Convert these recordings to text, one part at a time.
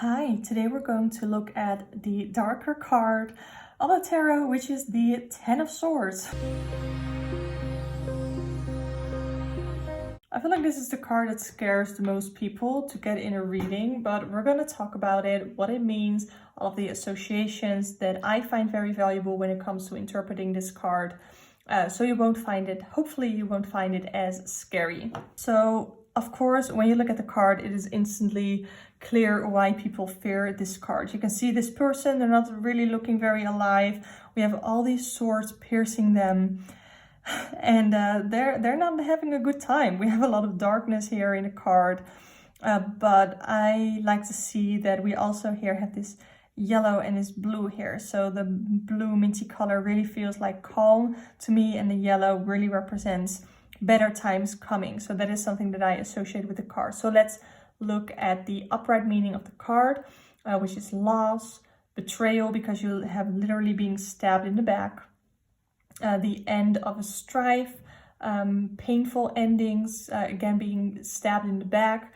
Hi, today we're going to look at the darker card of the tarot, which is the Ten of Swords. I feel like this is the card that scares the most people to get in a reading, but we're going to talk about it, what it means, all of the associations that I find very valuable when it comes to interpreting this card. So you won't find it, hopefully you won't find it as scary. So of course, when you look at the card, it is instantly clear why people fear this card. You can see this person, they're not really looking very alive. We have all these swords piercing them, and they're not having a good time. We have a lot of darkness here in the card, but I like to see that we also here have this yellow and this blue here. So the blue minty color really feels like calm to me, and the yellow really represents better times coming. So that is something that I associate with the card. So let's look at the upright meaning of the card, which is loss, betrayal, because you have literally being stabbed in the back, the end of a strife, painful endings, again being stabbed in the back,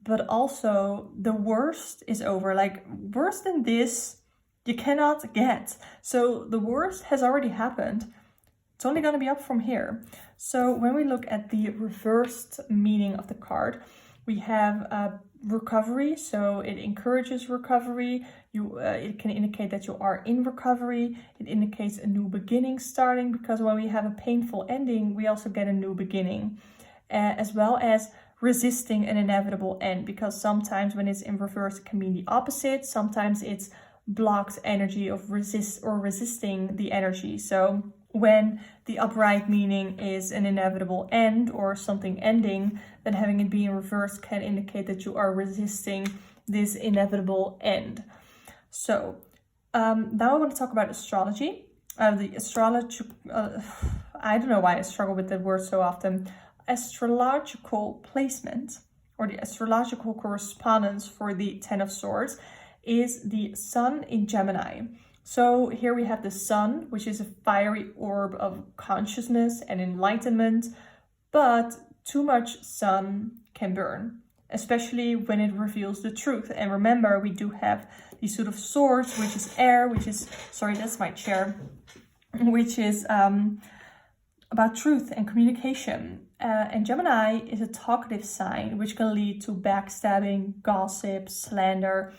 but also the worst is over. Like, worse than this you cannot get. So the worst has already happened. It's only going to be up from here. So when we look at the reversed meaning of the card, we have recovery. So it encourages recovery. It can indicate that you are in recovery. It indicates a new beginning starting, because when we have a painful ending, we also get a new beginning, as well as resisting an inevitable end, because sometimes when it's in reverse, it can mean the opposite. Sometimes it's blocks energy of resisting the energy. So when the upright meaning is an inevitable end or something ending, then having it be in reverse can indicate that you are resisting this inevitable end. So now I want to talk about astrology. The astrology, I don't know why I struggle with that word so often. Astrological placement, or the astrological correspondence for the Ten of Swords, is the Sun in Gemini. So here we have the sun, which is a fiery orb of consciousness and enlightenment, but too much sun can burn, especially when it reveals the truth. And remember, we do have the suit of swords, which is air, which is, sorry, that's my chair, which is about truth and communication. And Gemini is a talkative sign, which can lead to backstabbing, gossip, slander,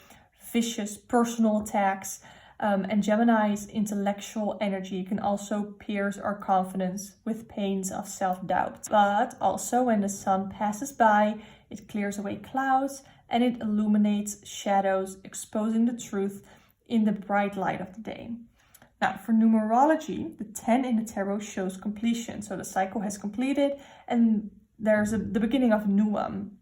vicious personal attacks. And Gemini's intellectual energy can also pierce our confidence with pains of self-doubt. But also when the sun passes by, it clears away clouds and it illuminates shadows, exposing the truth in the bright light of the day. Now, for numerology, the 10 in the tarot shows completion. So the cycle has completed and there's the beginning of a new one.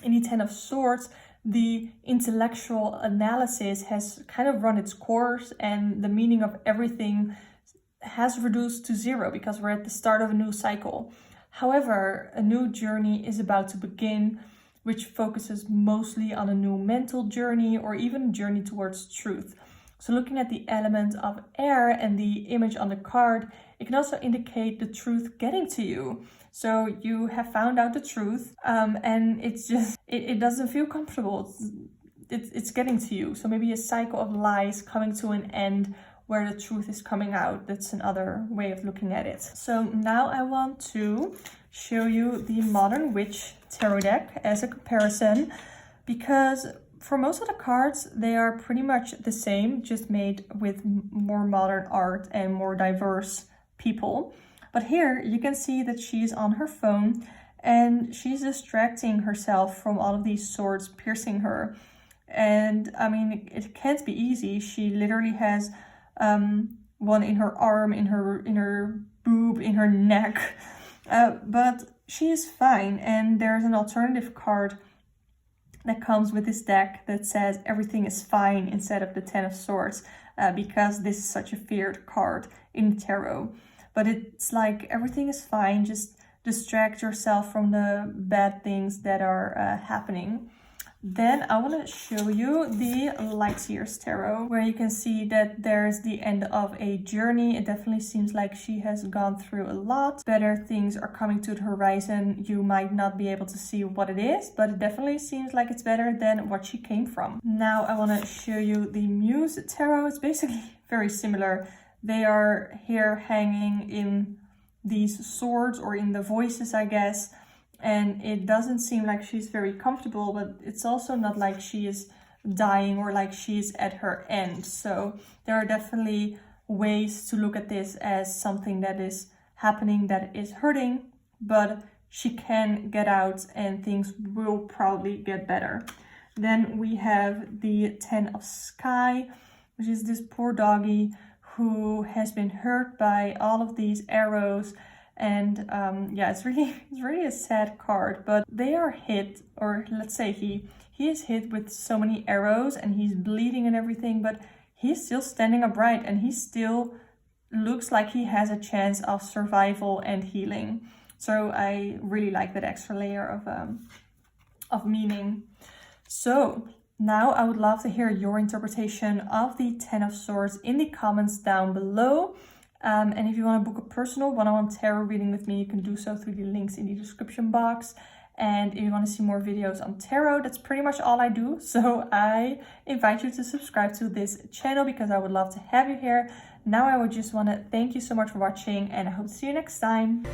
In the 10 of Swords, the intellectual analysis has kind of run its course and the meaning of everything has reduced to zero, because we're at the start of a new cycle. However, a new journey is about to begin, which focuses mostly on a new mental journey or even a journey towards truth. So looking at the element of air and the image on the card, it can also indicate the truth getting to you. So you have found out the truth, and it's just, it doesn't feel comfortable. It's getting to you. So maybe a cycle of lies coming to an end where the truth is coming out. That's another way of looking at it. So now I want to show you the Modern Witch Tarot deck as a comparison, because for most of the cards, they are pretty much the same, just made with more modern art and more diverse people. But here you can see that she's on her phone and she's distracting herself from all of these swords piercing her. And I mean, it can't be easy. She literally has one in her arm, in her boob, in her neck, but she is fine. And there's an alternative card that comes with this deck that says everything is fine instead of the 10 of Swords, because this is such a feared card in the tarot. But it's like everything is fine, just distract yourself from the bad things that are happening. Then I want to show you the Light Years Tarot, where you can see that there's the end of a journey. It definitely seems like she has gone through a lot. Better things are coming to the horizon. You might not be able to see what it is, but it definitely seems like it's better than what she came from. Now I want to show you the Muse Tarot. It's basically very similar. They are here hanging in these swords, or in the voices, I guess. And it doesn't seem like she's very comfortable, but it's also not like she is dying or like she's at her end. So there are definitely ways to look at this as something that is happening, that is hurting, but she can get out and things will probably get better. Then we have the 10 of Sky, which is this poor doggy who has been hurt by all of these arrows. And yeah, it's really a sad card, but they are hit, or let's say he is hit with so many arrows and he's bleeding and everything, but he's still standing upright and he still looks like he has a chance of survival and healing. So I really like that extra layer of meaning. So now I would love to hear your interpretation of the 10 of Swords in the comments down below. And if you want to book a personal one-on-one tarot reading with me, you can do so through the links in the description box. And if you want to see more videos on tarot, that's pretty much all I do. So I invite you to subscribe to this channel because I would love to have you here. Now I would just want to thank you so much for watching, and I hope to see you next time.